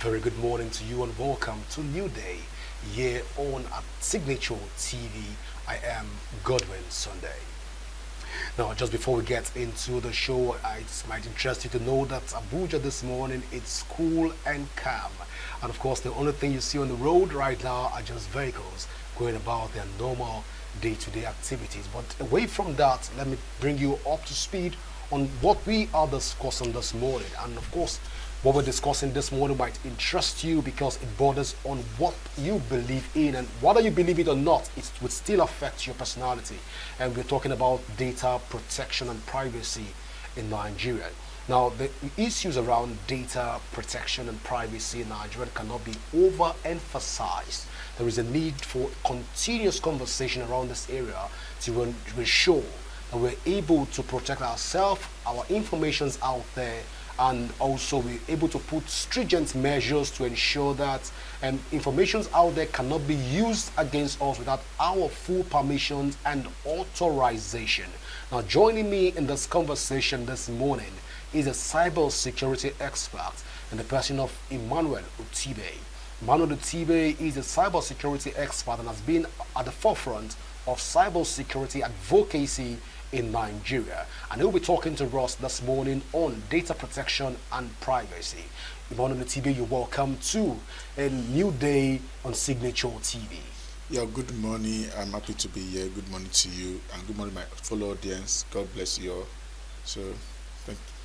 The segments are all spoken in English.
very good morning to you and welcome to New Day here on at Signature TV. I am Godwin Sunday. Now, just before we get into the show, it might interest you to know that Abuja this morning it's cool and calm. And of course, the only thing you see on the road right now are just vehicles going about their normal day-to-day activities. But away from that, let me bring you up to speed on what we are discussing this morning. And of course, what we're discussing this morning might interest you because it borders on what you believe in, and whether you believe it or not, it would still affect your personality. And we're talking about data protection and privacy in Nigeria. Now, the issues around data protection and privacy in Nigeria cannot be overemphasized. There is a need for continuous conversation around this area to ensure that we're able to protect ourselves, our information's out there, and also we're able to put stringent measures to ensure that informations out there cannot be used against us without our full permissions and authorization. Now, joining me in this conversation this morning is a cybersecurity expert in the person of Emmanuel Utibe. Emmanuel Utibe is a cybersecurity expert and has been at the forefront of cybersecurity advocacy in Nigeria. And he'll be talking to us this morning on data protection and privacy. Emmanuel Utibe, you're welcome to a new day on Signature TV. Yeah, good morning. I'm happy to be here. Good morning to you, and good morning, my fellow audience. God bless you all. So,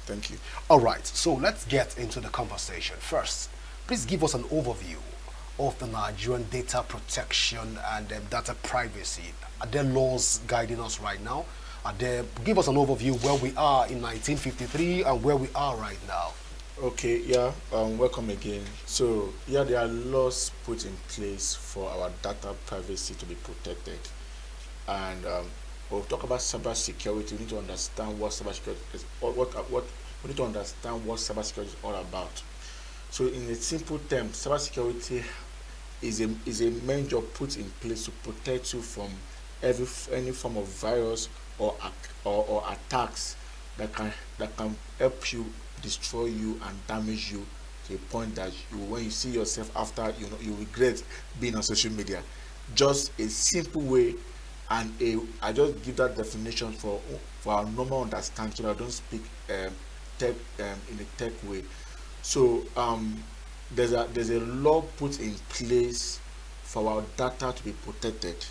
thank you. All right, so let's get into the conversation. First, please give us an overview of the Nigerian data protection and data privacy. Are there laws guiding us right now? Give us an overview where we are in 1953 and where we are right now. Okay, yeah, welcome again. So, yeah, there are laws put in place for our data privacy to be protected. And when we talk about cyber security, we need to understand what cyber security is. We need to understand what cyber security is all about. So, in a simple term, cyber security is a measure put in place to protect you from any form of virus or attacks that can help you, destroy you, and damage you to a point that when you see yourself after, you regret being on social media. Just a simple way, and I just give that definition for our normal understanding, so I don't speak tech in a tech way. So there's a law put in place for our data to be protected,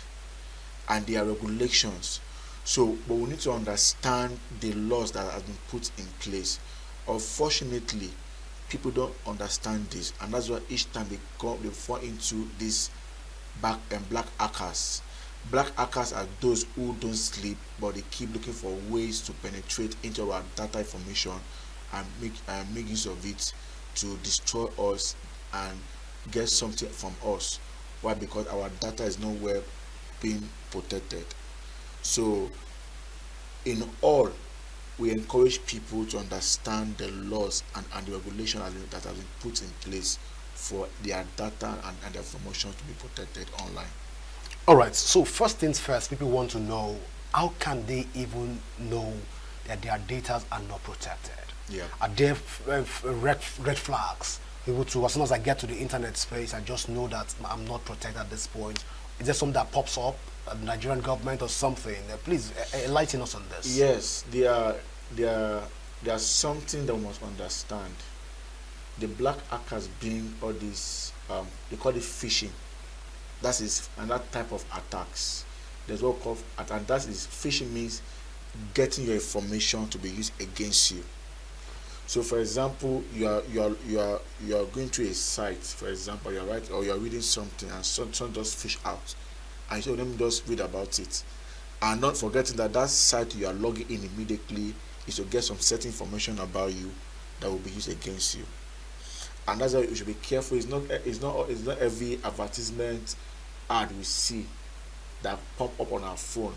and there are regulations. So, but we need to understand the laws that have been put in place. Unfortunately, people don't understand this, and that's why each time they fall into this black hackers. Black hackers are those who don't sleep, but they keep looking for ways to penetrate into our data information and make use of it to destroy us and get something from us. Why? Because our data is nowhere being protected. So, in all, we encourage people to understand the laws and the regulations that have been put in place for their data and their information to be protected online. All right, so first things first, people want to know, how can they even know that their data are not protected? Yeah. Are there red flags? Able to, as soon as I get to the internet space, I just know that I'm not protected at this point. Is there something that pops up, the Nigerian government or something? Please enlighten us on this. Yes, there are something that we must understand. The black hackers being all this, they call it phishing. That is another type of attacks. There's what called, and that is phishing means getting your information to be used against you. So, for example, you are going to a site, for example, you're right, or you're reading something, and someone just fish out, and so let me just read about it, and not forgetting that site you are logging in immediately is to get some certain information about you that will be used against you. And that's why you should be careful. It's not every advertisement ad we see that pop up on our phone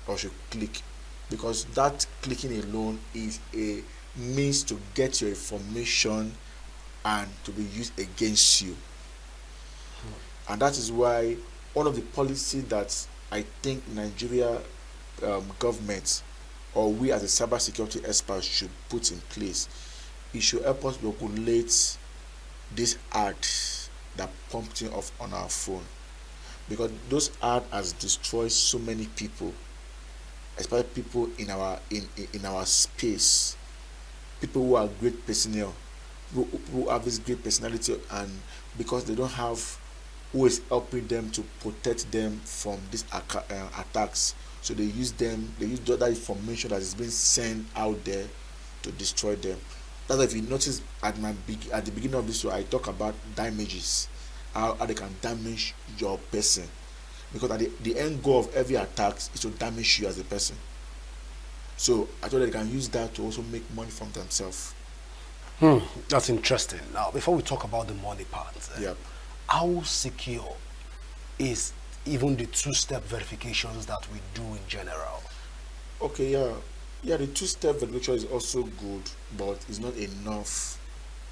or should click, because that clicking alone is a means to get your information and to be used against you. And that is why one of the policies that I think Nigeria government, or we as a cybersecurity experts, should put in place, it should help us regulate these ads that prompting off on our phone, because those ads has destroyed so many people, especially people in our space, people who are great personnel, who have this great personality, and because they don't have who is helping them to protect them from these attacks, so they use that information that is being sent out there to destroy them. That's why if you notice at the beginning of this show I talk about damages, how they can damage your person, because at the end goal of every attack is to damage you as a person. So I thought they can use that to also make money from themselves. That's interesting. Now, before we talk about the money part, Yep. how secure is even the two-step verifications that we do in general? Okay, yeah, the two-step verification is also good, but it's not enough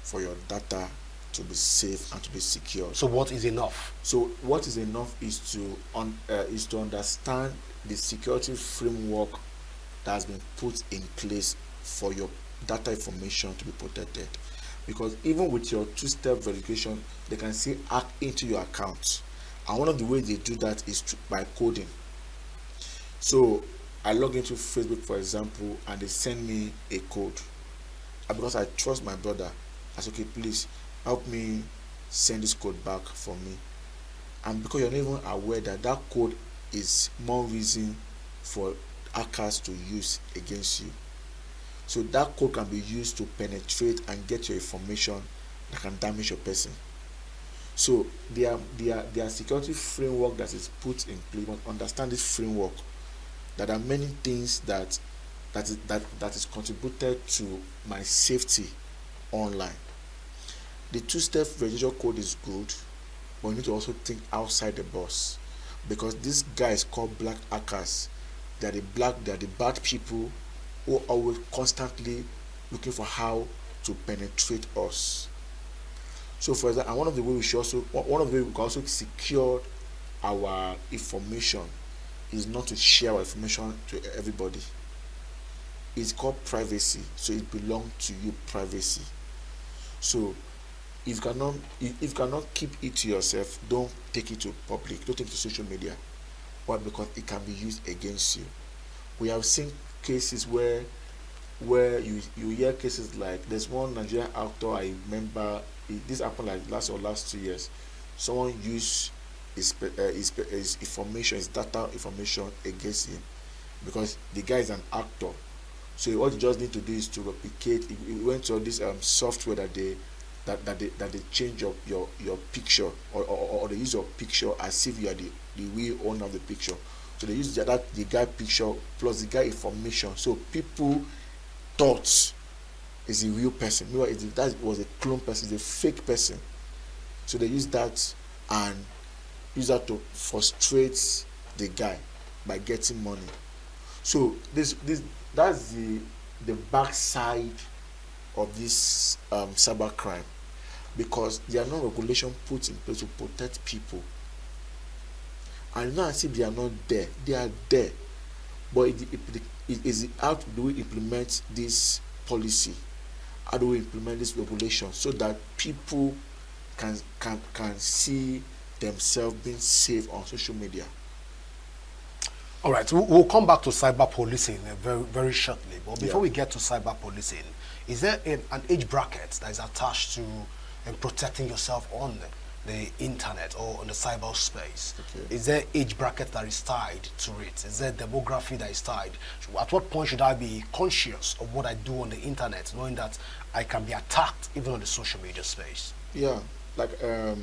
for your data to be safe and to be secure. So what is enough? So what is enough is to understand the security framework that has been put in place for your data information to be protected. Because even with your two-step verification, they can still hack into your account, and one of the ways they do that is by coding. So I log into Facebook, for example, and they send me a code, and because I trust my brother, I say, okay, please help me send this code back for me. And because you're not even aware that that code is more reason for hackers to use against you. So that code can be used to penetrate and get your information that can damage your person. So their security framework that is put in place. You understand this framework, that there are many things that is contributed to my safety online. The two-step verification code is good, but you need to also think outside the box, because these guys called black hackers, they are the bad people who are always constantly looking for how to penetrate us. So for example, and one of the ways we can also secure our information is not to share our information to everybody. It's called privacy, so it belongs to you, privacy. So if you cannot keep it to yourself, don't take it to public, don't take it to social media. Why? Because it can be used against you. We have seen cases where you hear cases like, there's one Nigerian actor, I remember this happened like last 2 years. Someone used his information, his data information against him, because the guy is an actor. So what you just need to do is to replicate. He went to this software that they change your picture, or they use your picture as if you are the real owner of the picture. So they use the guy picture plus the guy information, so people thought is a real person. Meanwhile, that was a clone person, it's a fake person. So they use that to frustrate the guy by getting money. So that's the backside of this cyber crime, because there are no regulation put in place to protect people. And not as if they are not there, they are there. But it is how do we implement this policy? How do we implement this regulation so that people can see themselves being safe on social media? All right, we'll come back to cyber policing very, very shortly. But before we get to cyber policing, is there an age bracket that is attached to protecting yourself on the internet or on the cyber space? Okay. Is there age bracket that is tied to it? Is there demography that is tied? At what point should I be conscious of what I do on the internet, knowing that I can be attacked even on the social media space? Yeah, like there's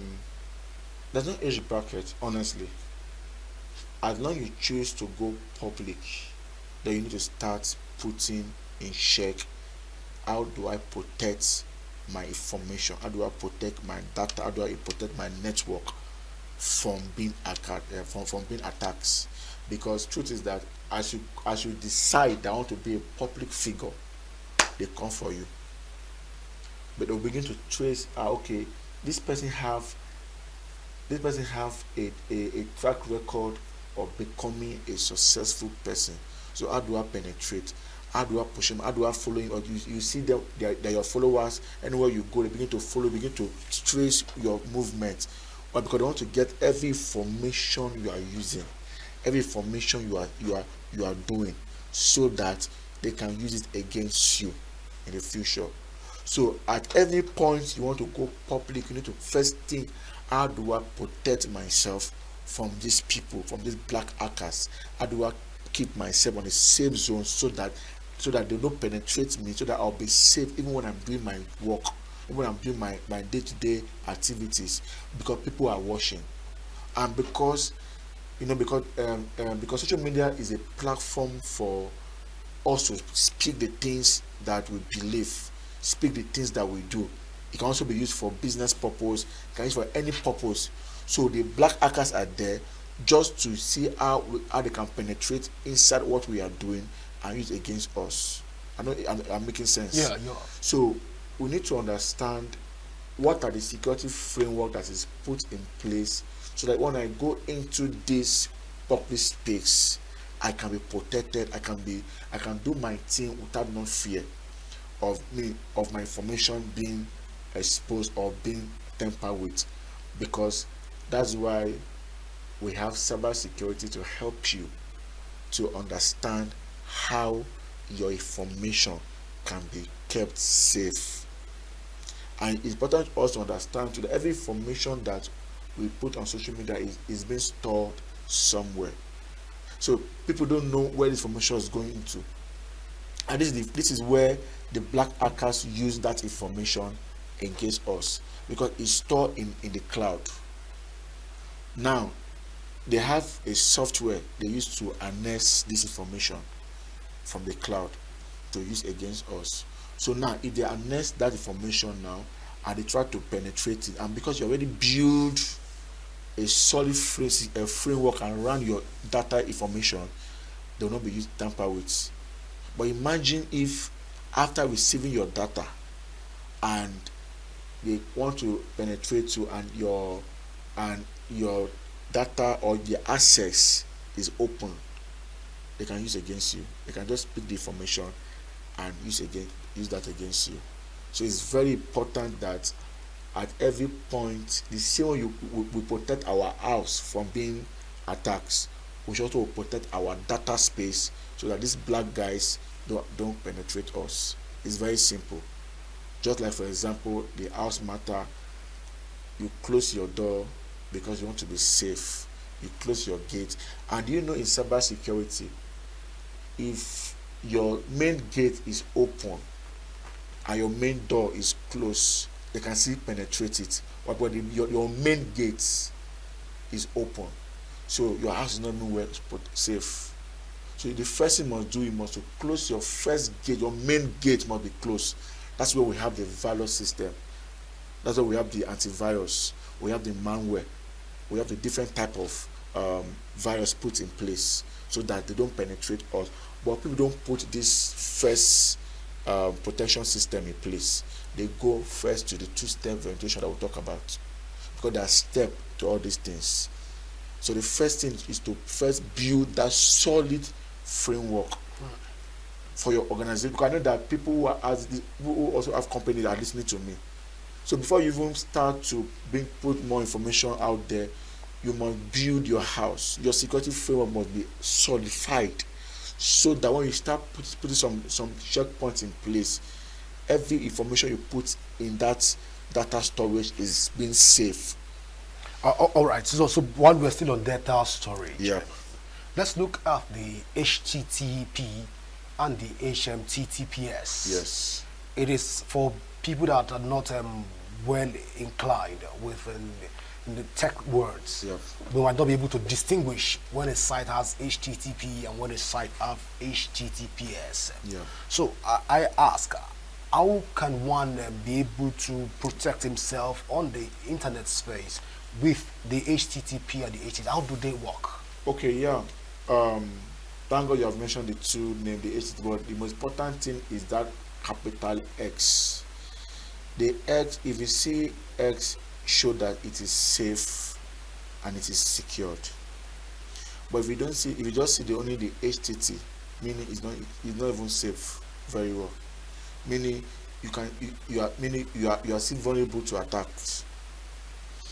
no age bracket, honestly. As long as you choose to go public, then you need to start putting in check, how do I protect my information? How do I protect my data? How do I protect my network from being from being attacked? Because truth is that as you decide that I want to be a public figure, they come for you. But they'll begin to trace, okay, this person have a track record of becoming a successful person. So how do I penetrate? How do I push them? How do I follow you? Or you see them, they're your followers. Anywhere you go, they begin to follow, begin to trace your movement. But because they want to get every information you are using, every information you are doing, so that they can use it against you in the future. So at every point you want to go public, you need to first think, how do I protect myself from these people, from these black hackers? How do I keep myself on a safe zone so that they don't penetrate me, so that I'll be safe even when I'm doing my work, even when I'm doing my day-to-day activities, because people are watching. And because because social media is a platform for us to speak the things that we believe, speak the things that we do. It can also be used for business purpose, it can be used for any purpose. So the black hackers are there just to see how they can penetrate inside what we are doing and use against us. I know I'm making sense. Yeah. So we need to understand what are the security framework that is put in place, so that when I go into this public space, I can be protected. I can do my thing without no fear of my information being exposed or being tampered with, because that's why we have cyber security to help you to understand how your information can be kept safe. And it's important also to understand that every information that we put on social media is being stored somewhere. So people don't know where this information is going into. And this is where the black hackers use that information against us, because it's stored in the cloud. Now they have a software they use to harness this information from the cloud to use against us. So now if they harness that information now and they try to penetrate it, and because you already build a solid framework around your data information, they will not be used tamper with. But imagine if after receiving your data and they want to penetrate you, and your data or the access is open, they can use against you. They can just pick the information and use that against you. So it's very important that at every point, the same way we protect our house from being attacked, we should also protect our data space, so that these black guys don't penetrate us. It's very simple. Just like, for example, the house matter, you close your door because you want to be safe. You close your gate. And in cyber security, if your main gate is open and your main door is closed, they can still penetrate it. But your main gate is open, so your house is not nowhere safe. So the first thing you must do, you must close your first gate. Your main gate must be closed. That's where we have the virus system. That's where we have the antivirus. We have the malware. We have the different type of virus put in place, so that they don't penetrate us. But people don't put this first protection system in place. They go first to the two-step verification that we'll talk about, because there are steps to all these things. So the first thing is to first build that solid framework for your organization. Because I know that people who also have companies that are listening to me. So before you even start to put more information out there, you must build your house. Your security framework must be solidified, so that when you start putting some checkpoints in place, every information you put in that data storage is being safe. All right. So while we're still on data storage, Yeah. let's look at the HTTP and the HTTPS. Yes. It is for people that are not well inclined with in the tech words. Yeah. We might not be able to distinguish when a site has HTTP and when a site has HTTPS. Yeah. So I ask, how can one be able to protect himself on the internet space with the HTTP and the HTTP? How do they work? Okay. Yeah. Thank God you have mentioned the two names, the HTTP. But the most important thing is that capital X. The X, if you see X, show that it is safe and it is secured. But if you just see only the HTTP, meaning it's not even safe very well. Meaning you are still vulnerable to attacks.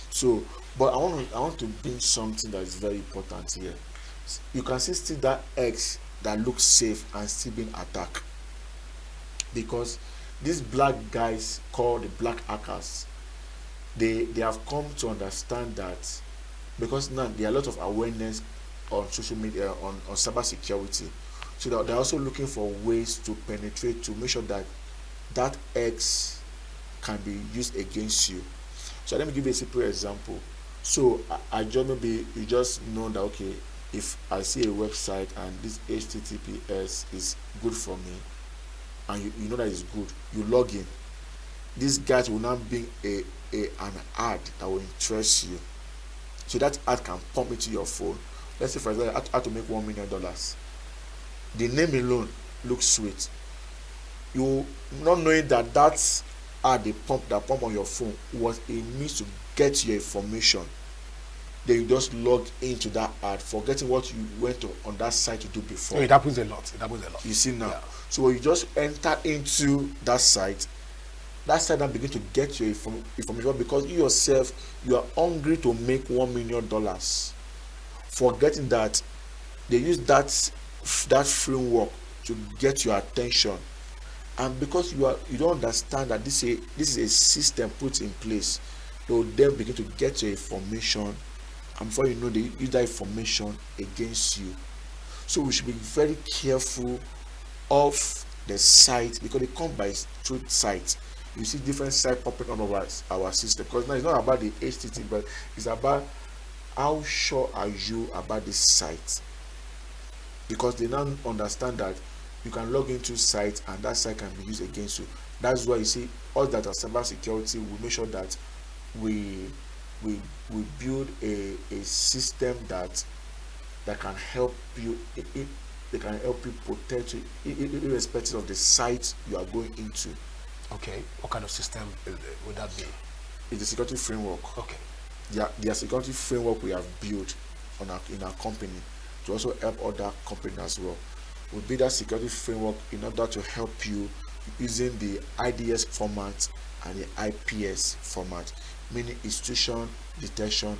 So, but I want to bring something that is very important here. You can see that X that looks safe and still being attacked, because these black guys called the black hackers, they have come to understand that, because now there are a lot of awareness on social media on cyber security, so that they're also looking for ways to penetrate, to make sure that that X can be used against you. So let me give you a simple example. So I just, maybe you just know that, okay, if I see a website and this HTTPS is good for me, and you know that it's good, you log in. This guy will now bring an ad that will interest you. So that ad can pump into your phone. Let's say, for example, how to make $1 million. The name alone looks sweet. You not knowing that that ad they pump on your phone was a means to get your information. Then you just log into that ad, forgetting what you went on that site to do before. It happens a lot. You see now. Yeah. So when you just enter into that site now begin to get your information, because you yourself, you are hungry to make $1 million, forgetting that they use that framework to get your attention. And because you don't understand that this is a system put in place, they will then begin to get your information, and before you know, they use that information against you. So we should be very careful of the site, because they come by through sites. You see different sites popping on our system, because now it's not about the HTTP, but it's about how sure are you about this site, because they now understand that you can log into sites and that site can be used against you. That's why you see us that are cyber security, we make sure that we build a system that can help you. They can help you protect you irrespective of the site you are going into. Okay, what kind of system would that be? It's a security framework. Okay. The security framework we have built in our company to also help other companies as well. We build that security framework in order to help you using the IDS format and the IPS format, meaning institution detection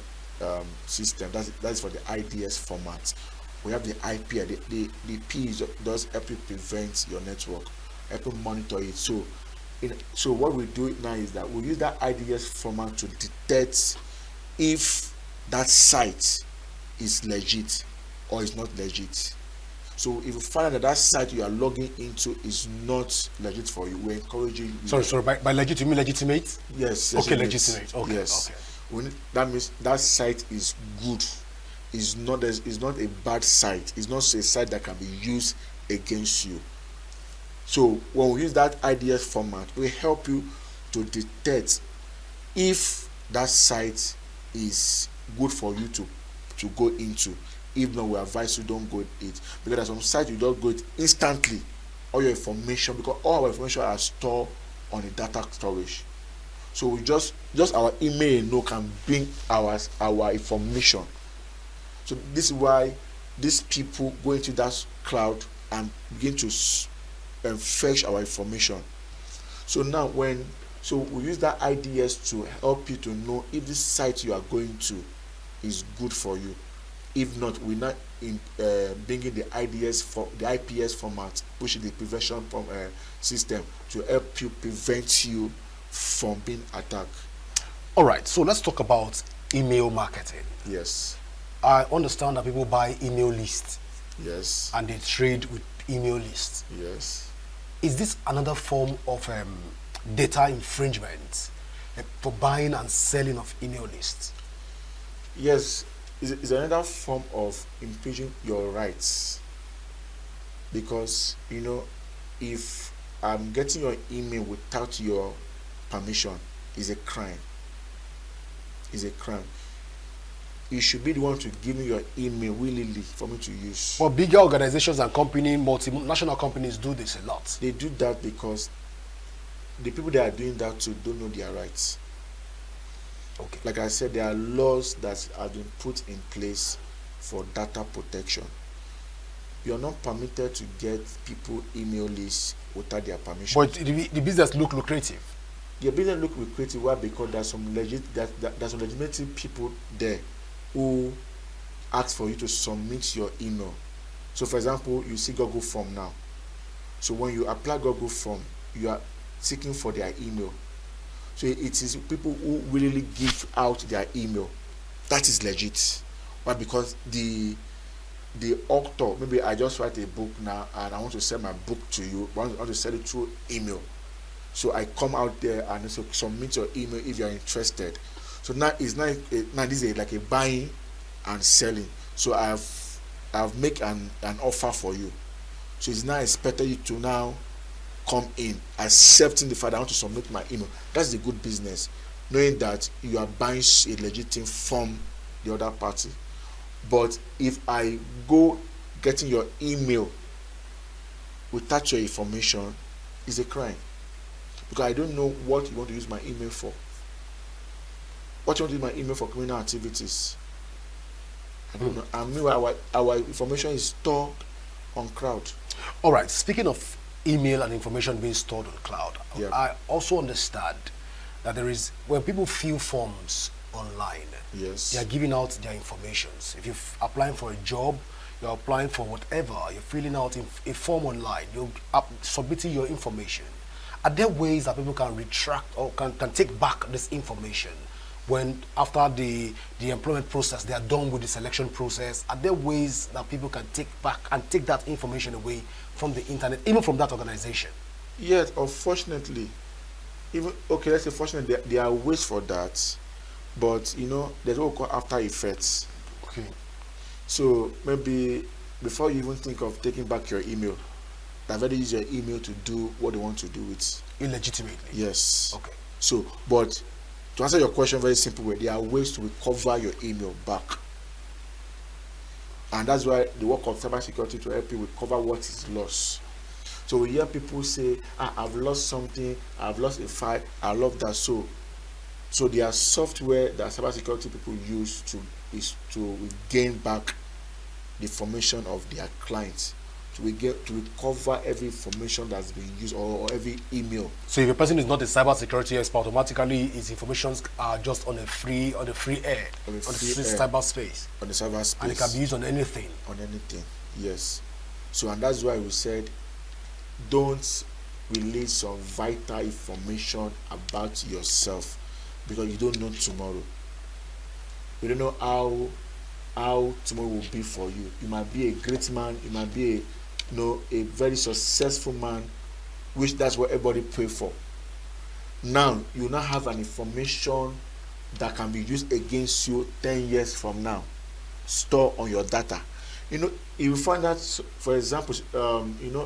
system. That's for the IDS format. We have the IP. The P does help you prevent your network, help you monitor it. So what we do now is that we use that IDS format to detect if that site is legit or is not legit. So if you find out that that site you are logging into is not legit for you, we encourage you. Sorry. By legit, you mean legitimate? Yes. Okay, legitimate. Okay. Yes. Okay. That means that site is good. It's not a bad site. It's not a site that can be used against you. So when we use that IDS format, we help you to detect if that site is good for you to go into. If not, we advise you don't go it, because there's some sites you don't go it instantly, all your information, because all our information are stored on the data storage. So we just our email can bring our information. So this is why these people go into that cloud and begin to fetch our information. So now we use that IDS to help you to know if this site you are going to is good for you. If not, we're not bringing the IPS format, pushing the prevention system to help you prevent you from being attacked. All right, so let's talk about email marketing. Yes. I understand that people buy email lists. Yes. And they trade with email lists. Yes. Is this another form of data infringement for buying and selling of email lists? Yes, it's another form of infringing your rights, because if I'm getting your email without your permission, is a crime. Is a crime. You should be the one to give me your email willingly for me to use. Well, bigger organizations and companies, multinational companies do this a lot. They do that because the people that are doing that too don't know their rights. Okay. Like I said, there are laws that have been put in place for data protection. you are not permitted to get people email lists without their permission. But the business look lucrative. Your business look lucrative. Why? Because there's some there's some legitimate people there who ask for you to submit your email. So for example, you see Google Form now. So when you apply Google Form, you are seeking for their email. So it is people who really give out their email. That is legit. Why? Because the author, maybe I just write a book now and I want to send my book to you, I want to send it through email. So I come out there and so submit your email if you are interested. So now it's not now this is like a buying and selling. So I've make an offer for you. So it's now expected you to now come in accepting the fact that I want to submit my email. That's the good business, knowing that you are buying a legit thing from the other party. But if I go getting your email without your information, it's a crime, because I don't know what you want to use my email for. What you want to use my email for? Criminal activities. I don't know. And meanwhile, our information is stored on cloud. All right. Speaking of email and information being stored on cloud, Yeah. I also understand that there is, when people fill forms online, Yes. they are giving out their information. If you're applying for a job, you're applying for whatever, you're filling out a form online, you're submitting your information. Are there ways that people can retract or can take back this information when after the employment process, they are done with the selection process? Are there ways that people can take back and take that information away from the internet, even from that organization? Yes, unfortunately, even okay, let's say fortunately, there are ways for that, but you know, there's what we call after effects. Okay. So maybe before you even think of taking back your email, they've already used your email to do what they want to do with. Illegitimately. Yes. Okay. So, but to answer your question very simple way, there are ways to recover your email back. And that's why the work of cybersecurity to help you recover what is lost. So we hear people say, I've lost something, I've lost a file, I love that. So there are software that cybersecurity people use to gain back the information of their clients. To recover every information that's been used or every email. So if a person is not a cybersecurity expert, automatically his informations are just on the free air, on the cyberspace. On the cyberspace. And it can be used on anything. On anything, yes. So and that's why we said, don't release some vital information about yourself, because you don't know tomorrow. You don't know how tomorrow will be for you. You might be a great man, you might be a very successful man, which that's what everybody pray for. Now you now have an information that can be used against you 10 years from now, store on your data. You know, you find that, for example,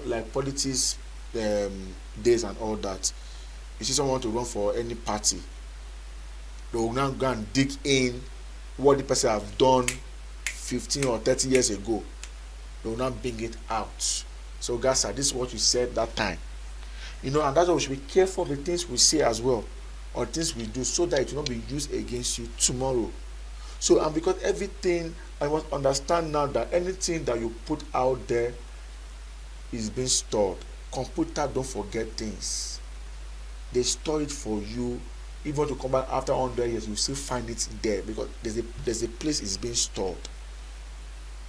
like politics days and all that. You see someone want to run for any party, they will now go and dig in what the person have done 15 or 30 years ago. They will not bring it out. So guys, this is what you said that time. And that's why we should be careful of the things we say as well, or things we do, so that it will not be used against you tomorrow. So, and because everything, I must understand now that anything that you put out there is being stored. Computer don't forget things. They store it for you. Even if you come back after 100 years, you still find it there, because there's a place it's being stored.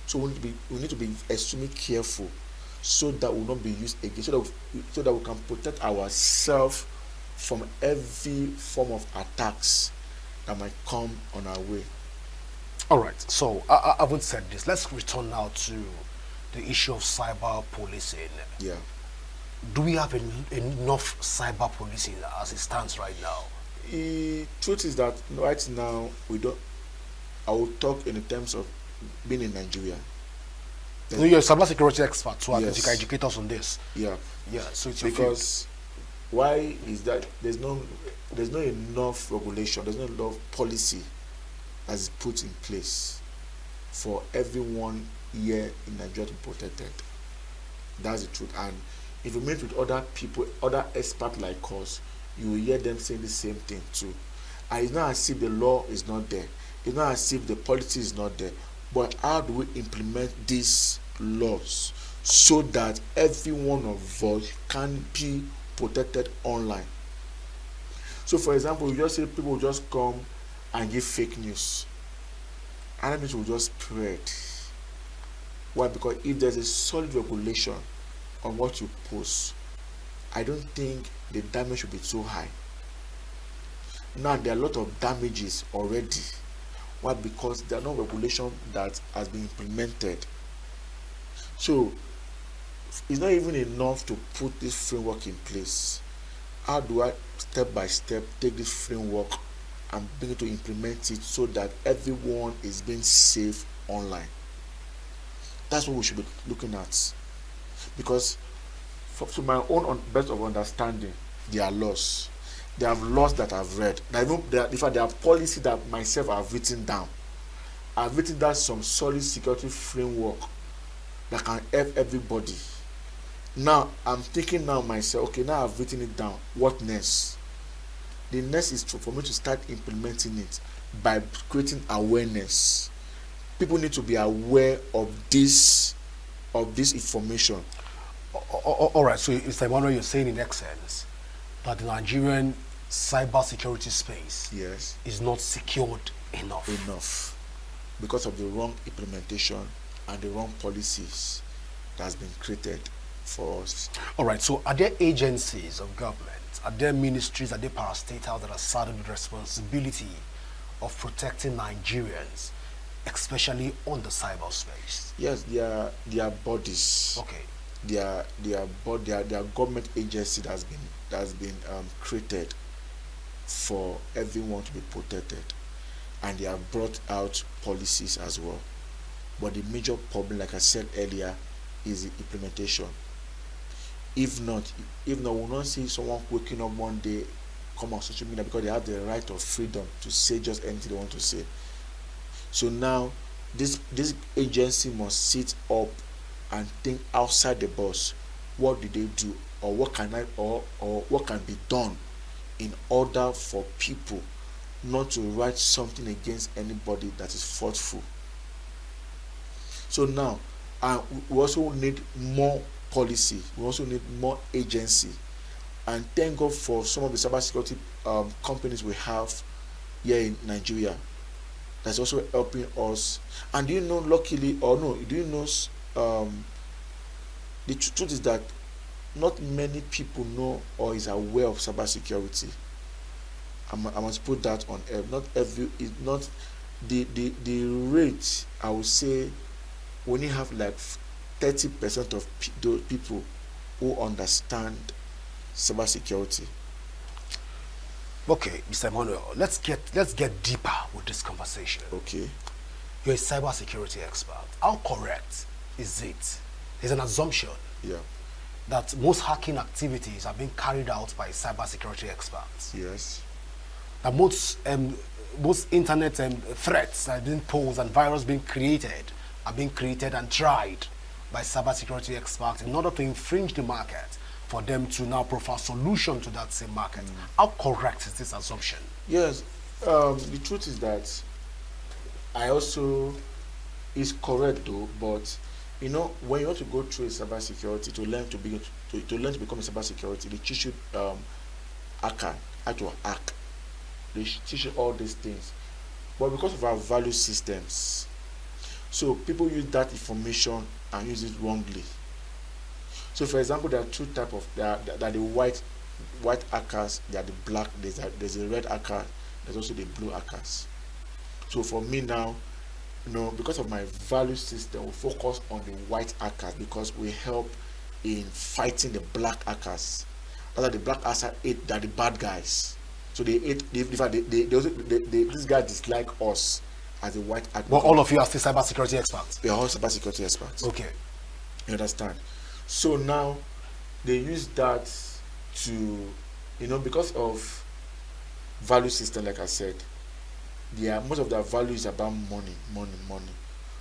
So we need to be extremely careful, so that will not be used again, so that we can protect ourselves from every form of attacks that might come on our way. All right. So I haven't said this. Let's return now to the issue of cyber policing. Yeah. Do we have enough cyber policing as it stands right now? The truth is that right now we don't. I will talk in terms of being in Nigeria. You're a cybersecurity expert, so Yes. you can educate us on this. Yeah. Yeah. So it's your Because why is that? There's no enough regulation. There's not enough policy that's put in place for everyone here in Nigeria to be protected. That's the truth. And if you meet with other people, other experts like us, you will hear them saying the same thing too. And it's not as if the law is not there. It's not as if the policy is not there. But how do we implement this laws so that every one of us can be protected online. So for example, you just say people will just come and give fake news, and it will just spread. Why? Because if there's a solid regulation on what you post, I don't think the damage should be too high. Now there are a lot of damages already. Why? Because there are no regulation that has been implemented. So it's not even enough to put this framework in place. How do I step by step take this framework and begin to implement it so that everyone is being safe online? That's what we should be looking at. Because to my own best of understanding, there are laws. There are laws that I've read. In fact, there are policies that myself have written down. I've written down some solid security framework that can help everybody. Now I'm thinking now myself, okay, now I've written it down. What next? The next is for me to start implementing it by creating awareness. People need to be aware of this information. All right, so Mr. Emmanuel, you're saying in essence that the Nigerian cybersecurity space Yes. is not secured enough. Because of the wrong implementation and the wrong policies that has been created for us. All right, so are there agencies of government, are there ministries, are there parastatals that are saddled with responsibility of protecting Nigerians, especially on the cyberspace? Yes, there are bodies. Okay. There are government agency that has been created for everyone to be protected, and they have brought out policies as well. But the major problem, like I said earlier, is the implementation. If not, we'll not see someone waking up one day, come on social media, because they have the right of freedom to say just anything they want to say. So now, this agency must sit up and think outside the box. What did they do, or what can what can be done in order for people not to write something against anybody that is thoughtful? So now, we also need more policy. We also need more agency, and thank God for some of the cybersecurity companies we have here in Nigeria that's also helping us. And do you know, luckily or no, do you know, the truth is that not many people know or is aware of cybersecurity. I must put that on air. Not the rate. I would say we only have like 30% of those people who understand cybersecurity. Okay, Mr. Emmanuel, let's get deeper with this conversation. Okay. You're a cybersecurity expert. How correct is it? There's an assumption that most hacking activities are being carried out by cybersecurity experts. Yes. That most internet threats that are being posed and viruses being created are being created and tried by cybersecurity experts in order to infringe the market for them to now provide solution to that same market. How correct is this assumption? Yes. The truth is that I also is correct though, but you know, when you want to go through a cybersecurity to learn to learn to become a cybersecurity, they teach you how to hack. They teach you all these things, but because of our value systems, so people use that information and use it wrongly. So, for example, there are two types of there are the white hackers, there are the black. There's a red hacker. There's also the blue hackers. So for me now, you know, because of my value system, we focus on the white hackers because we help in fighting the black hackers. Other the black hackers they're the bad guys. So these guys dislike us as a white hacker. But all of you are still cybersecurity experts. We are all cybersecurity experts. Okay. You understand? So now they use that to, you know, because of value system, like I said, most of their value is about money.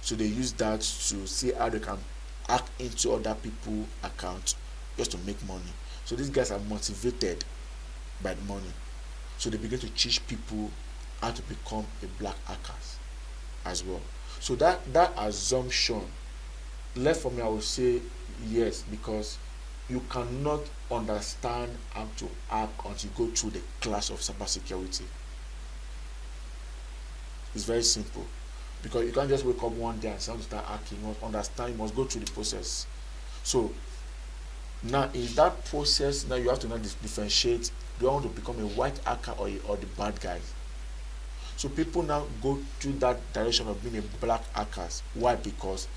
So they use that to see how they can hack into other people's accounts just to make money. So these guys are motivated by the money. So they begin to teach people how to become a black hackers as well. So that assumption left for me, I would say yes, because you cannot understand how to hack until you go through the class of cybersecurity. It's very simple, because you can't just wake up one day and say, start hacking. You must understand, you must go through the process. So now in that process, now you have to now differentiate, do I want to become a white hacker or the bad guy? So people now go through that direction of being a black hackers. Why? Because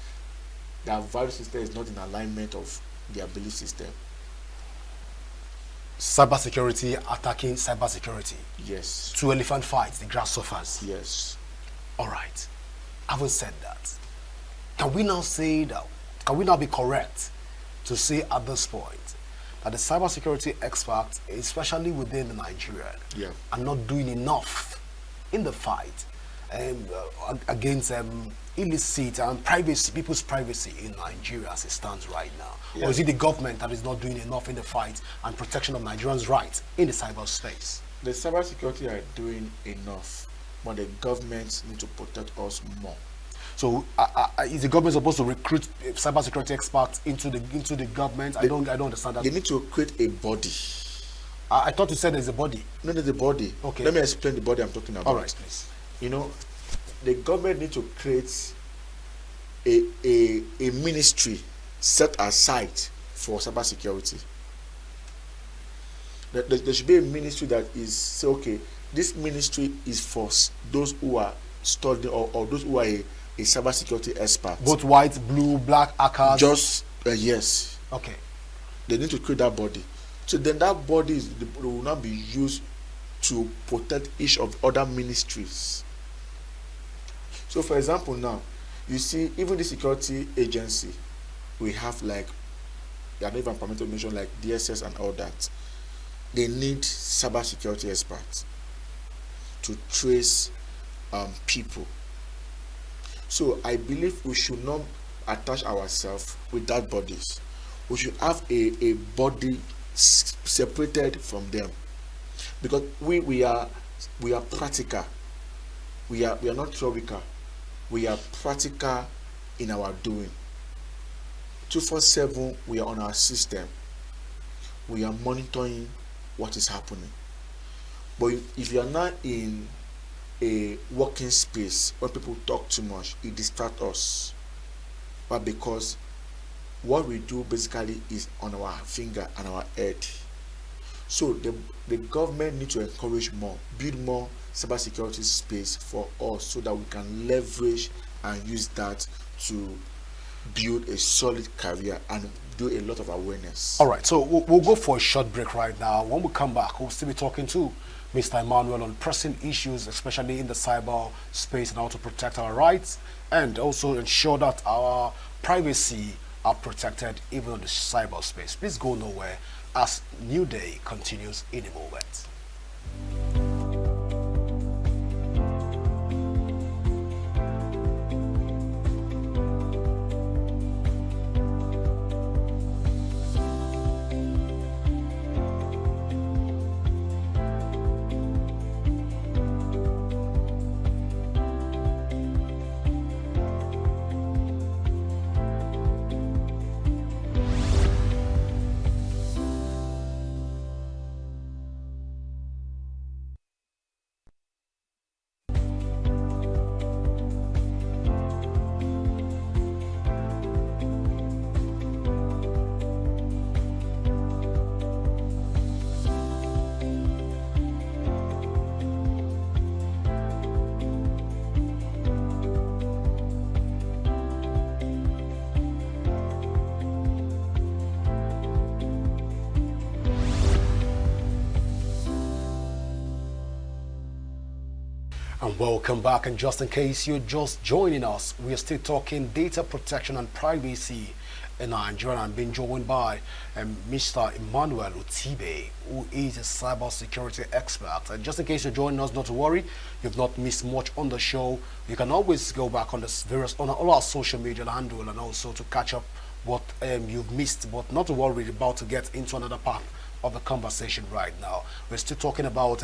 their value system is not in alignment of their belief system. Cybersecurity attacking cybersecurity. Yes. Two elephant fights, the grass suffers. Yes. All right. Having said that, can we now say that, can we now be correct to say at this point that the cybersecurity experts, especially within Nigeria, are not doing enough in the fight against illicit and privacy, people's privacy in Nigeria as it stands right now? Yeah. Or is it the government that is not doing enough in the fight and protection of Nigerians' rights in the cyberspace? The cybersecurity are doing enough, but the government need to protect us more. So is the government supposed to recruit cybersecurity experts into the government? I don't understand that. They need to create a body. I thought you said there's a body. No, there's a body. Okay. Let me explain the body I'm talking about. All right, please. You know, the government need to create a ministry set aside for cybersecurity. There should be a ministry that is, say, okay, this ministry is for those who are studying or those who are a cybersecurity expert. Both white, blue, black hackers. Just yes. Okay. They need to create that body. So then that body will not be used to protect each of the other ministries. So for example, now you see even the security agency, we have like, I don't even permit to mention like DSS and all that. They need cybersecurity experts to trace people. So I believe we should not attach ourselves with that bodies. We should have a body separated from them, because we are practical. We are not theoretical. We are practical in our doing. 24/7 we are on our system. We are monitoring what is happening. But if you are not in a working space where people talk too much, it distracts us. But because what we do basically is on our finger and our head. So the government needs to encourage more, build more cybersecurity space for us, so that we can leverage and use that to build a solid career and do a lot of awareness. All right, so we'll go for a short break right now. When we come back, we'll still be talking to Mr. Emmanuel on pressing issues, especially in the cyber space, and how to protect our rights and also ensure that our privacy are protected even in the cyberspace. Please go nowhere as New Day continues in a moment. And welcome back. And just in case you're just joining us, we are still talking data protection and privacy in Nigeria. I'm being joined by Mr. Emmanuel Utibe, who is a cybersecurity expert. And just in case you're joining us, not to worry, you've not missed much on the show. You can always go back on on all our social media handle and also to catch up what you've missed. But not to worry, we're about to get into another part of the conversation right now. We're still talking about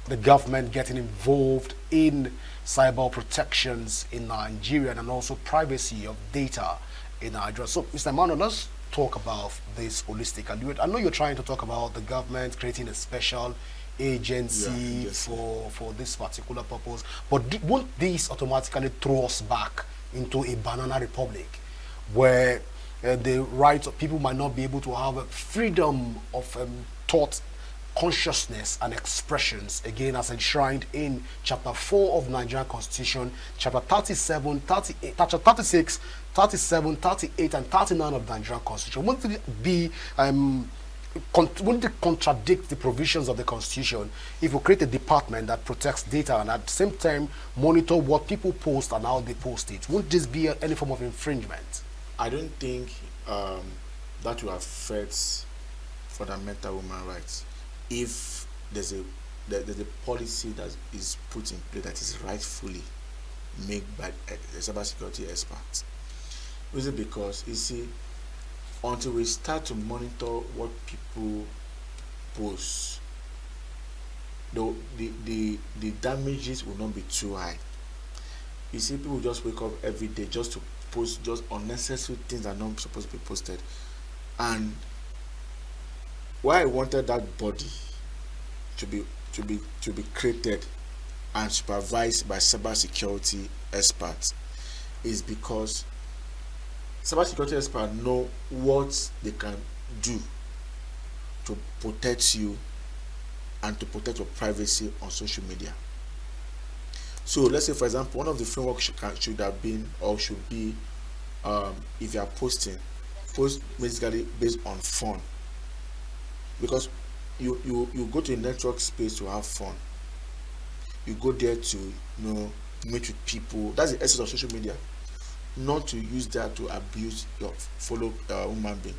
the government getting involved in cyber protections in Nigeria and also privacy of data in Nigeria. So, Mr. Emmanuel, let's talk about this holistically. I know you're trying to talk about the government creating a special agency agency. for this particular purpose, but won't this automatically throw us back into a banana republic where the rights of people might not be able to have a freedom of thought, consciousness and expressions, again as enshrined in chapter 4 of Nigerian Constitution, chapter 37, 38, chapter 36, 37, 38 and 39 of the Nigerian Constitution? Won't it be wouldn't it contradict the provisions of the Constitution if we create a department that protects data and at the same time monitor what people post and how they post it? Won't this be any form of infringement? I don't think that will affect fundamental human rights if there's a policy that is put in place that is rightfully made by a cybersecurity expert. Reason because you see, until we start to monitor what people post, the damages will not be too high. You see, people just wake up every day just to post just unnecessary things that are not supposed to be posted. And why I wanted that body to be created and supervised by cybersecurity experts is because cybersecurity experts know what they can do to protect you and to protect your privacy on social media. So let's say, for example, one of the frameworks should have been or should be, if you are post basically based on fun, because you go to a network space to have fun. You go there to meet with people. That's the essence of social media, not to use that to abuse your fellow human being.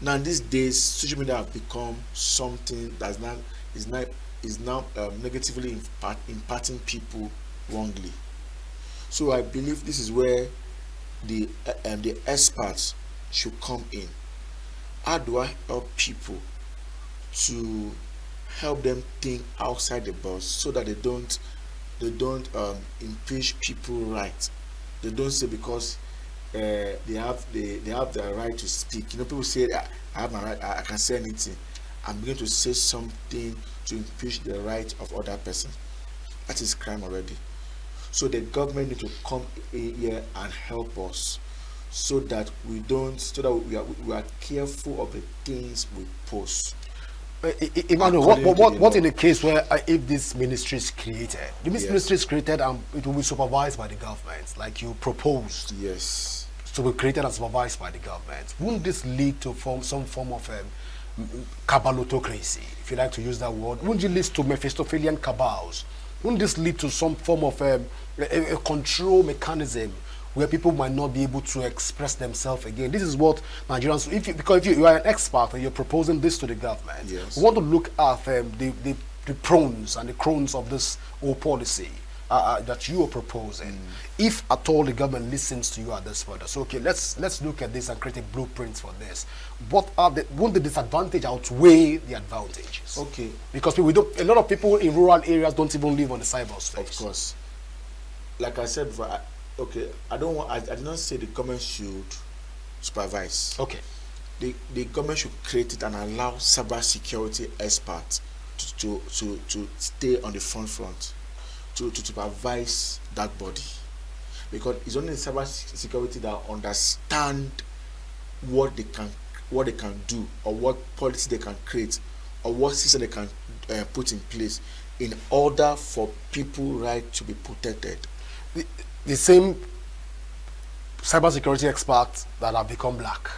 Now these days, social media have become something that is now negatively impacting people wrongly. So I believe this is where the experts should come in. How do I help people to help them think outside the box so that they don't impeach people's rights? They don't say because they have the right to speak. People say I have my right, I can say anything. I'm going to say something to impeach the right of other person. That is crime already. So the government need to come here and help us so that we are careful of the things we post. Emmanuel, what in the case where if this ministry is created, ministry is created and it will be supervised by the government, like you proposed? Yes. To be created and supervised by the government. Wouldn't this lead to some form of cabalotocracy, if you like to use that word? Wouldn't it lead to Mephistophelian cabals? Wouldn't this lead to some form of a control mechanism where people might not be able to express themselves again? This is what Nigerians, because if you are an expert and you're proposing this to the government, yes, we want to look at the pros and the cons of this whole policy that you are proposing. If at all the government listens to you at this point, so okay, let's look at this and create a blueprint for this. Won't the disadvantage outweigh the advantages? Okay. Because a lot of people in rural areas don't even live on the cyberspace. Of course. Like I said, I did not say the government should supervise. Okay. The government should create it and allow cybersecurity experts to stay on the front to supervise that body, because it's only cybersecurity that understand what they can do, or what policy they can create, or what system they can put in place in order for people's right to be protected. The same cybersecurity experts that have become black,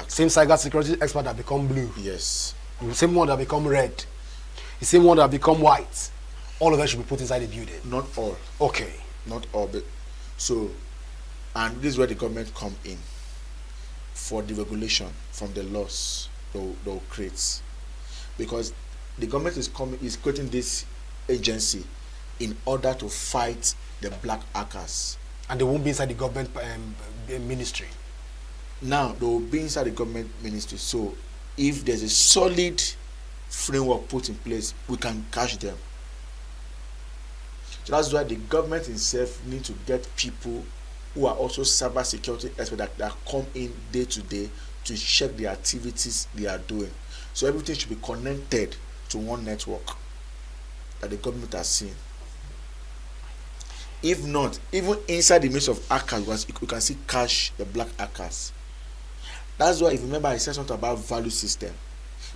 same cybersecurity experts that have become blue, yes, the same one that become red, the same one that become white, all of them should be put inside the building. Not all. Okay. Not all, but so, and this is where the government come in for the regulation from the laws they'll create, because the government is creating this agency in order to fight the black hackers. And they won't be inside the government ministry. Now they will be inside the government ministry. So if there's a solid framework put in place, we can catch them. So that's why the government itself need to get people who are also cyber security experts that come in day to day to check the activities they are doing. So everything should be connected to one network that the government has seen. If not, even inside the midst of hackers, you can see cash the black hackers. That's why, if you remember, I said something about value system,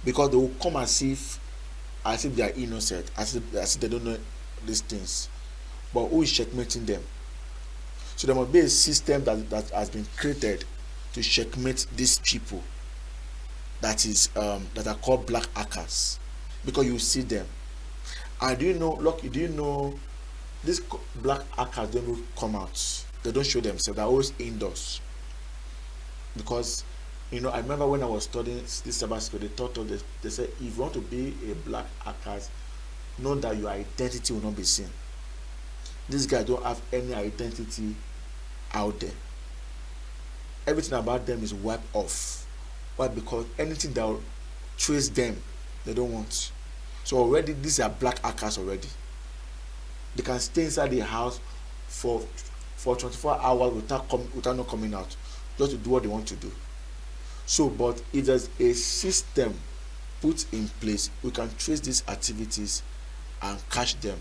because they will come as if they are innocent, as if they don't know these things. But who is checkmating them? So there must be a system that has been created to checkmate these people. That is that are called black hackers, because you see them. And do you know these black hackers don't come out. They don't show themselves. They're always indoors. Because I remember when I was studying this cyber security, they said if you want to be a black hacker, know that your identity will not be seen. These guys don't have any identity out there. Everything about them is wiped off. Why? Because anything that will trace them, they don't want. So already these are black hackers already. They can stay inside the house for 24 hours without not coming out, just to do what they want to do. So, but if there's a system put in place, we can trace these activities and catch them.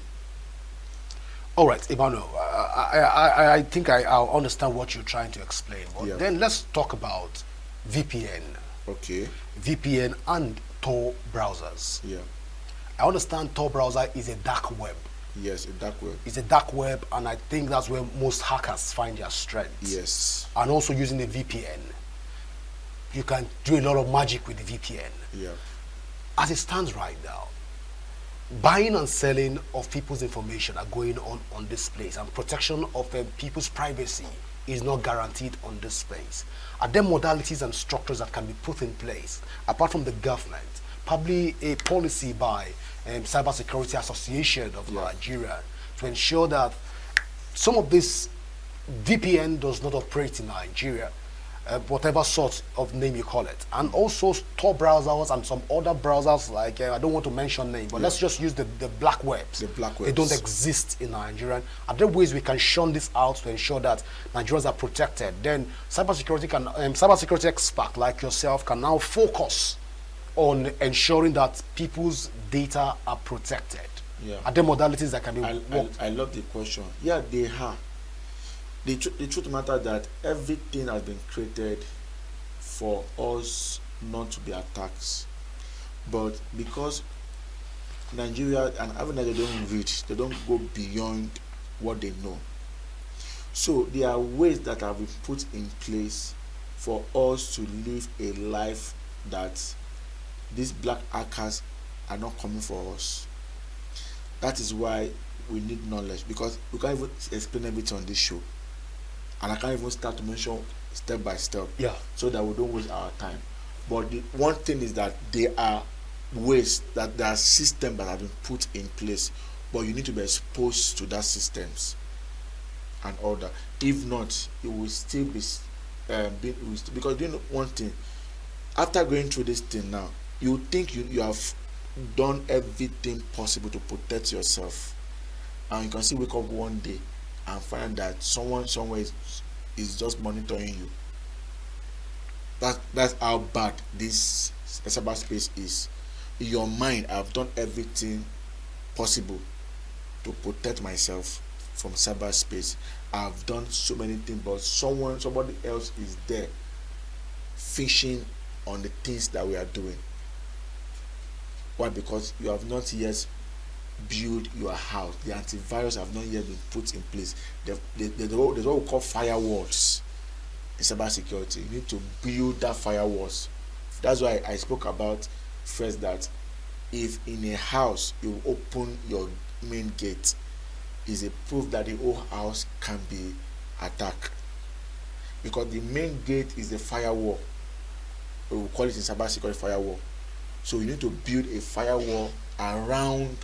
All right, Emmanuel, I think I'll understand what you're trying to explain. But then let's talk about VPN. Okay. VPN and Tor browsers. Yeah. I understand Tor browser is a dark web. Yes, a dark web. It's a dark web, and I think that's where most hackers find their strength. Yes. And also using the VPN, you can do a lot of magic with the VPN. Yeah. As it stands right now, buying and selling of people's information are going on this place, and protection of people's privacy is not guaranteed on this space. Are there modalities and structures that can be put in place, apart from the government, probably a policy by Cybersecurity Association of Nigeria, to ensure that some of this VPN does not operate in Nigeria, whatever sort of name you call it, and also Tor browsers and some other browsers like I don't want to mention names, but let's just use the black webs. The black webs. They don't exist in Nigeria. Are there ways we can shun this out to ensure that Nigerians are protected? Then cybersecurity expert like yourself can now focus on ensuring that people's data are protected. Yeah. Are there modalities that can be worked? I love the question. Yeah, they are. The truth matter that everything has been created for us not to be attacked. But because Nigeria and even they don't read, they don't go beyond what they know. So there are ways that have been put in place for us to live a life that these black hackers are not coming for us. That is why we need knowledge, because we can't even explain everything on this show, and I can't even start to mention step by step, so that we don't waste our time. But the one thing is that there are ways, that there are systems that have been put in place, but you need to be exposed to that systems and all that. If not, it will still be because you know one thing, after going through this thing now, you think you have done everything possible to protect yourself, and you can still wake up one day and find that someone somewhere is just monitoring you. That's how bad this cyberspace is. In your mind, I've done everything possible to protect myself from cyberspace. I've done so many things, but somebody else is there fishing on the things that we are doing. Why? Because you have not yet built your house. The antivirus have not yet been put in place. There's what we call firewalls in cybersecurity. You need to build that firewalls. That's why I spoke about first that if in a house you open your main gate, is a proof that the whole house can be attacked, because the main gate is the firewall. We will call it in cybersecurity firewall. So you need to build a firewall around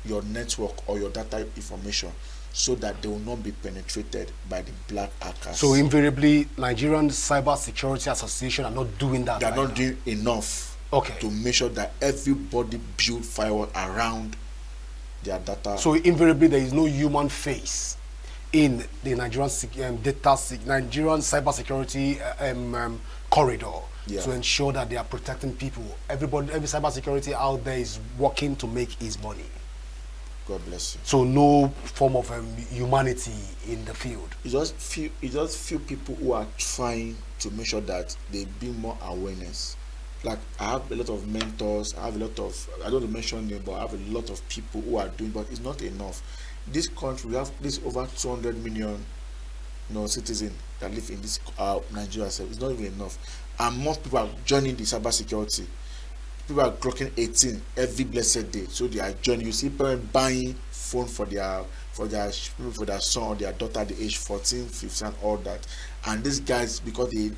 your network or your data information, so that they will not be penetrated by the black hackers. So invariably, Nigerian Cyber Security Association are not doing that. They are not doing enough to make sure that everybody build firewall around their data. So invariably, there is no human face in the Nigerian cybersecurity corridor Yeah. to ensure that they are protecting people. Everybody, every cybersecurity out there is working to make his money. God bless you. So no form of humanity in the field. It's just few people who are trying to make sure that they bring more awareness. Like I have a lot of mentors, I have a lot of, I don't want to mention them, but I have a lot of people who are doing, but it's not enough. This country, we have this over 200 million, citizens that live in this Nigeria. So it's not even enough, and more people are joining the cybersecurity. People are clocking 18 every blessed day, so they are joining. You see parents buying phone for their son or their daughter at the age 14, 15, and all that. And these guys, because they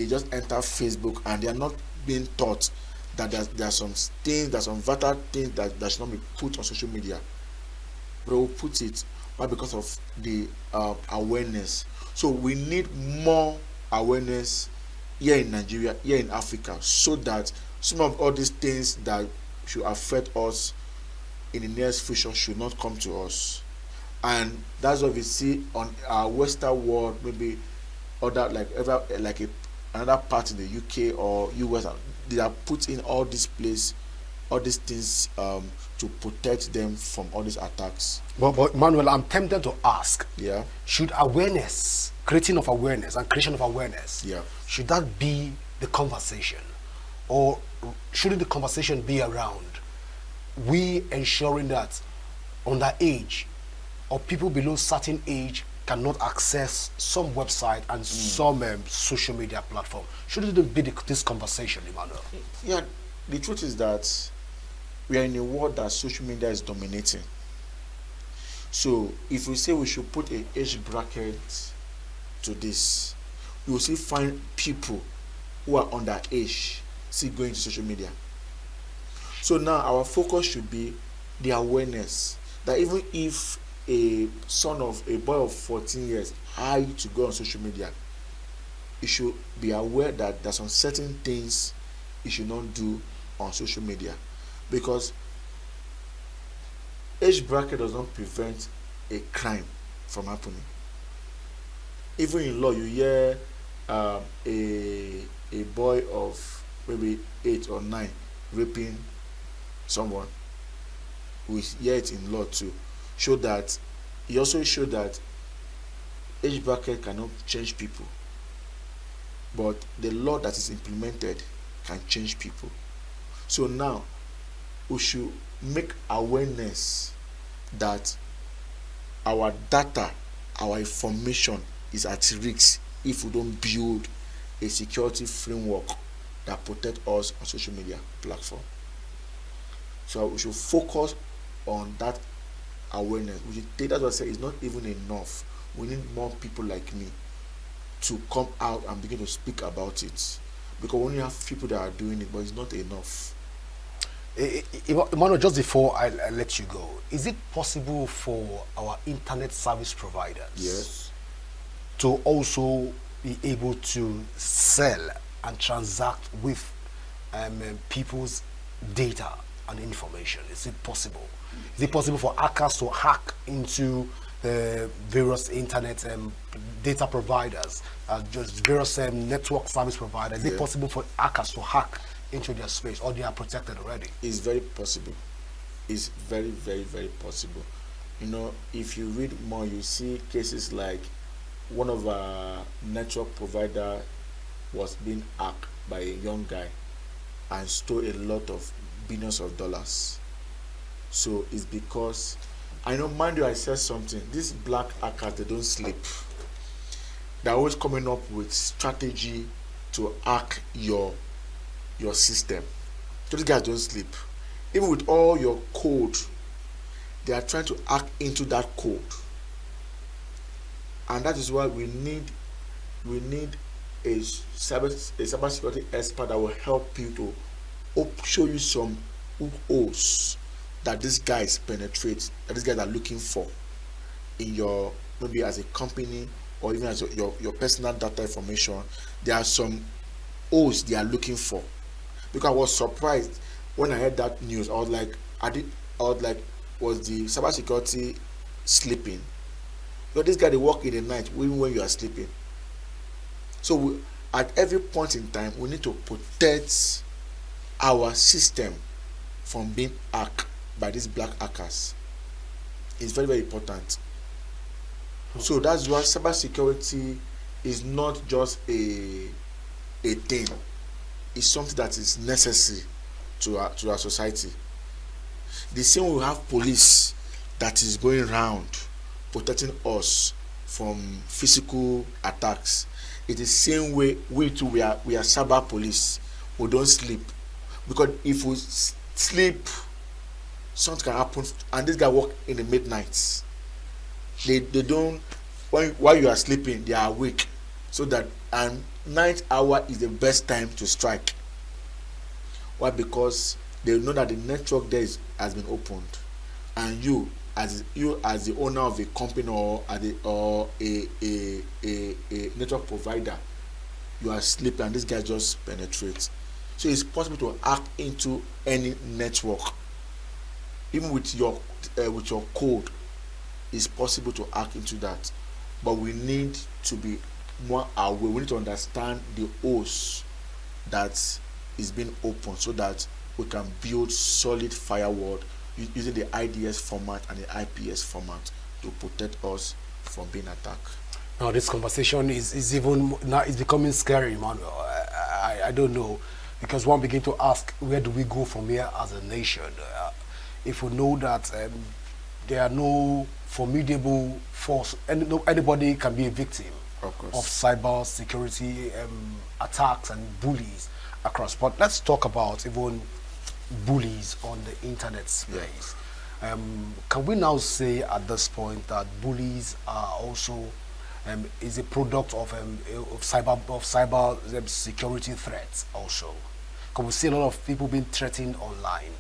just enter Facebook and they are not being taught that there are some things, there's some vital things that should not be put on social media. But we'll put it, why? Because of the awareness. So we need more awareness here in Nigeria, here in Africa, so that some of all these things that should affect us in the nearest future should not come to us. And that's what we see on our Western world, maybe other another part in the UK or US. They are put in all these all these things to protect them from all these attacks. But Manuel, I'm tempted to ask, Yeah. should awareness, creation of awareness and creation of awareness, Yeah. should that be the conversation? Or shouldn't the conversation be around we ensuring that underage or people below certain age cannot access some website and some social media platform? Shouldn't it be this conversation, Emmanuel? Yeah, the truth is that we are in a world that social media is dominating. So if we say we should put an age bracket to this, you will still find people who are underage still going to social media. So now our focus should be the awareness that even if a son of a boy of 14 years hide to go on social media, he should be aware that there's some certain things he should not do on social media, because age bracket does not prevent a crime from happening. Even in law, you hear a boy of maybe 8 or 9 raping someone. We hear it in law too. He also showed that age bracket cannot change people, but the law that is implemented can change people. So now we should make awareness that our data, our information is at risk if we don't build a security framework that protect us on social media platform. So we should focus on that awareness. We should take, that's what I say, it's not even enough. We need more people like me to come out and begin to speak about it, because we only have people that are doing it, but it's not enough. Emmanuel, just before I let you go, is it possible for our internet service providers Yes. to also be able to sell and transact with people's data and information? Is it possible? Is it possible for hackers to hack into various internet data providers, just various network service providers? Is it Yeah. possible for hackers to hack into their space, or they are protected already? It's very possible. It's very, very, very possible. If you read more, you see cases like one of our network provider was being hacked by a young guy and stole a lot of billions of dollars. So it's because, I know, mind you, I said something. These black hackers, they don't sleep. They're always coming up with strategy to hack your system. Those guys don't sleep. Even with all your code, they are trying to hack into that code. And that is why we need a cybersecurity expert that will help you to show you some holes that these guys penetrate, that these guys are looking for in your, maybe as a company or even as your personal data information. There are some holes they are looking for. Because I was surprised when I heard that news. I was like, was the cybersecurity sleeping? Because this guy they work in the night even when you are sleeping. So at every point in time, we need to protect our system from being hacked by these black hackers. It's very, very important. So that's why cybersecurity is not just a thing. It's something that is necessary to our society. The same way we have police that is going around protecting us from physical attacks. It is the same way we too we are cyber police. We don't sleep, because if we sleep, something can happen. And this guy work in the midnights. They don't, while you are sleeping, they are awake, so that, and night hour is the best time to strike. Why? Because they know that the network there has been opened, and you as the owner of a company or a network provider, you are sleeping and this guy just penetrates. So it's possible to hack into any network, even with your code. It's possible to hack into that, but we need to be more aware. We need to understand the host that is being opened, so that we can build solid firewall using the IDS format and the IPS format to protect us from being attacked. Now this conversation is even now it's becoming scary, Emmanuel. I don't know, because one begin to ask, where do we go from here as a nation? If we know that there are no formidable force, anybody can be a victim of cyber security attacks and bullies across. But let's talk about even bullies on the internet space. Yeah. Can we now say at this point that bullies are also is a product of cyber security threats also? Because we see a lot of people being threatened online,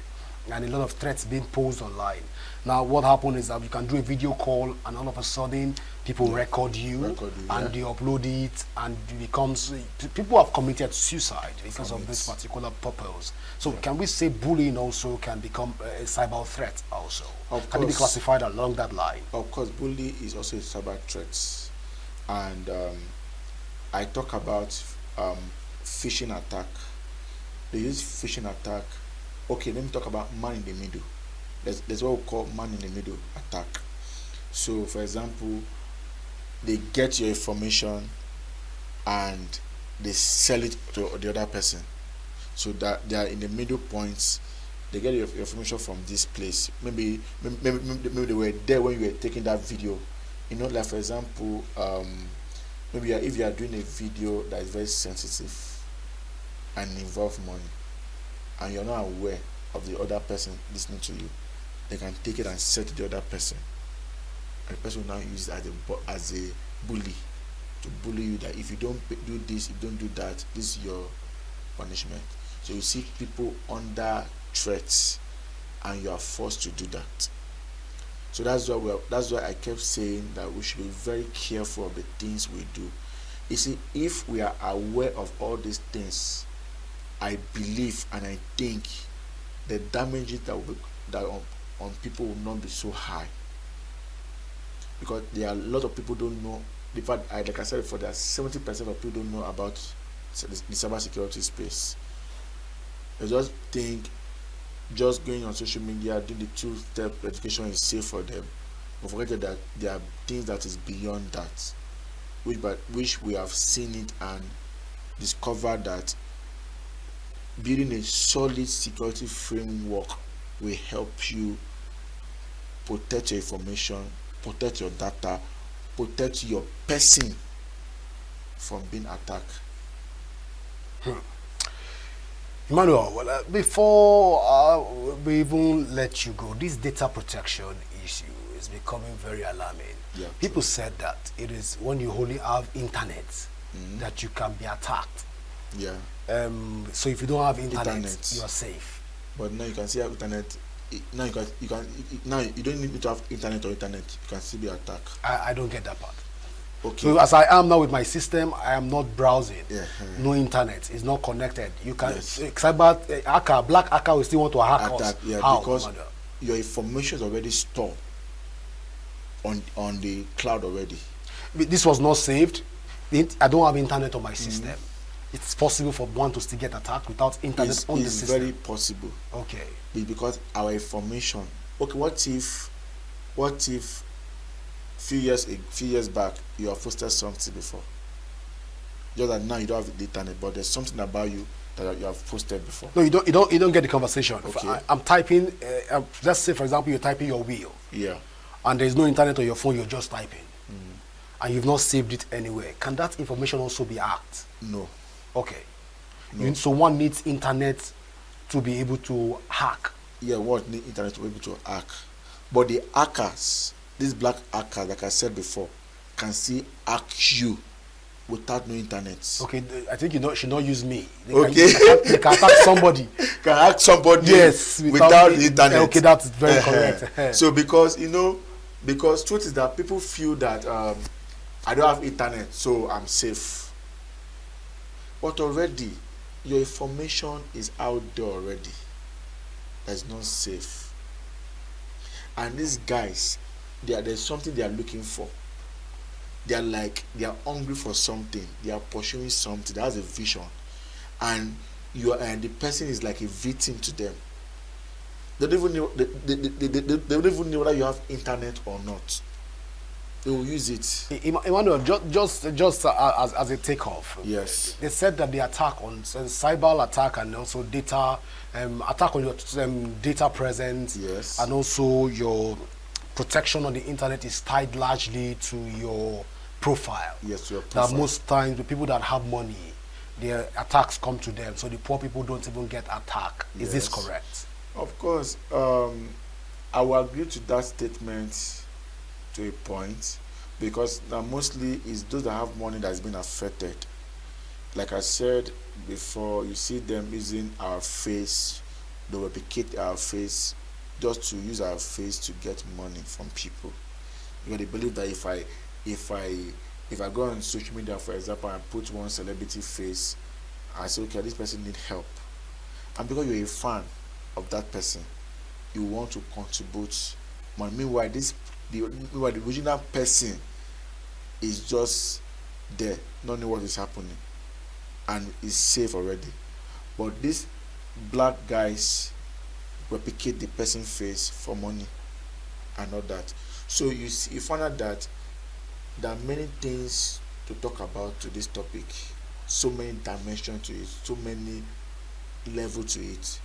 and a lot of threats being posed online. Now, what happens is that you can do a video call, and all of a sudden, people record you, and they upload it, and it becomes, people have committed suicide because of this particular purpose. So, can we say bullying also can become a cyber threat also? Can it be classified along that line? Of course, bullying is also a cyber threat, and I talk about phishing attack. They use phishing attack. Okay, let me talk about man in the middle. There's what we call man in the middle attack. So, for example, they get your information and they sell it to the other person. So that they are in the middle points. They get your information from this place. Maybe they were there when you were taking that video. You know, like for example, maybe if you are doing a video that is very sensitive and involve money, and you're not aware of the other person listening to you, they can take it and sell to the other person, and the person will now use it as a bully to bully you, that if you don't do this, if you don't do that, this is your punishment. So you see people under threats, and you are forced to do that. So that's why I kept saying that we should be very careful of the things we do. You see, if we are aware of all these things, I believe and I think the damages that will be on people will not be so high, because there are a lot of people don't know. In fact, like I said before, there are 70% of people don't know about the cybersecurity space. They just think just going on social media, doing the two-step education is safe for them, but forget that there are things that is beyond that, which we have seen it and discovered that building a solid security framework will help you protect your information, protect your data, protect your person from being attacked. Emmanuel, well, before we even let you go, this data protection issue is becoming very alarming. Yeah, people said that it is when you only have internet that you can be attacked. Yeah. So if you don't have internet, you are safe. But now you can see have internet. Now you don't need to have internet or internet. You can still be attacked. I don't get that part. Okay. So as I am now with my system, I am not browsing. Yeah. No internet. It's not connected. You can cyber hacker, black hacker will still want to hack us. Yeah, how, because your information is already stored on the cloud already. This was not saved. I don't have internet on my system. It's possible for one to still get attacked without internet on the It's system. very possible. Okay. Because our information. Okay, what if few years back you have posted something before? Just that now you don't have the internet, but there's something about you that you have posted before. No, you don't get the conversation. Okay. I'm typing. Let's say, for example, you're typing your will, Yeah. and there's no internet on your phone. You're just typing, and you've not saved it anywhere. Can that information also be hacked? No. Okay. No. So one needs internet to be able to hack. Yeah, what need internet to be able to hack. But the hackers, these black hackers, like I said before, can still hack you without no internet. Okay, I think should not use me. Okay. They can attack somebody. Can hack somebody Yes, without the internet. Okay, that's very correct. So because truth is that people feel that I don't have internet, so I'm safe. But already your information is out there already. That's not safe. And these guys, there's something they are looking for. They are hungry for something. They are pursuing something. That's a vision, and the person is like a victim to them. They don't even know. They don't even know whether you have internet or not. They will use it. Emmanuel, just as a takeoff. Yes. They said that the attack on cyber attack and also data attack on your data presence. Yes. And also your protection on the internet is tied largely to your profile. Yes, your profile. That most times the people that have money, their attacks come to them, so the poor people don't even get attacked. Is this correct? Of course. I will agree to that statement to a point, because now mostly is those that have money that has been affected. Like I said before, you see them using our face, they replicate our face just to use our face to get money from people. Because they believe that if I go on social media, for example, and put one celebrity face, I say, okay, this person need help, and because you're a fan of that person, you want to contribute money. Meanwhile, the original person is just there, not knowing what is happening, and is safe already. But these black guys replicate the person's face for money and all that. So you find out that there are many things to talk about to this topic, so many dimensions to it, so many levels to it.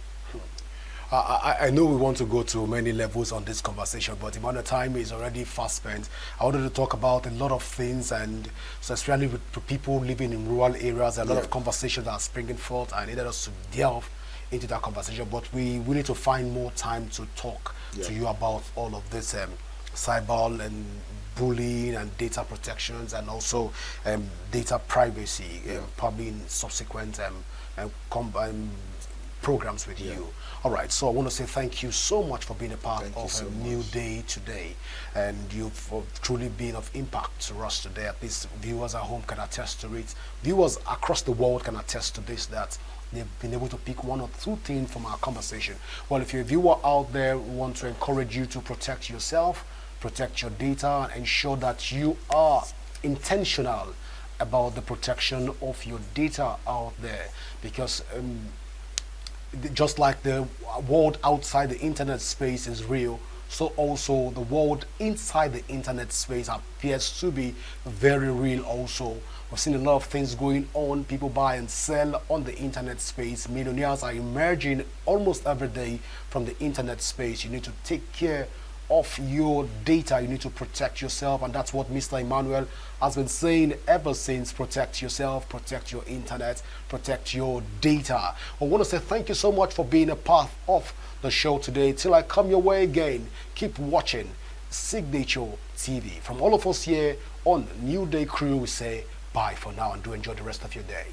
I know we want to go to many levels on this conversation, but the amount of time is already fast spent. I wanted to talk about a lot of things, and so especially with people living in rural areas, a lot of conversations are springing forth. I needed us to delve into that conversation, but we need to find more time to talk to you about all of this cyber and bullying and data protections, and also data privacy, probably in subsequent programs with you. All right, so I want to say thank you so much for being a part of a new day today, and you've truly been of impact to us today. At least viewers at home can attest to it. Viewers across the world can attest to this, that they've been able to pick one or two things from our conversation. Well, if you're a viewer out there, we want to encourage you to protect yourself, protect your data, and ensure that you are intentional about the protection of your data out there, because just like the world outside the internet space is real, so also the world inside the internet space appears to be very real also. We've seen a lot of things going on. People buy and sell on the internet space. Millionaires are emerging almost every day from the internet space. You need to take care of your data. You need to protect yourself, and that's what Mr. Emmanuel has been saying ever since. Protect yourself, protect your internet, protect your data. I want to say thank you so much for being a part of the show today. Till I come your way again, keep watching Signature TV. From all of us here on New Day Crew, we say bye for now, and do enjoy the rest of your day.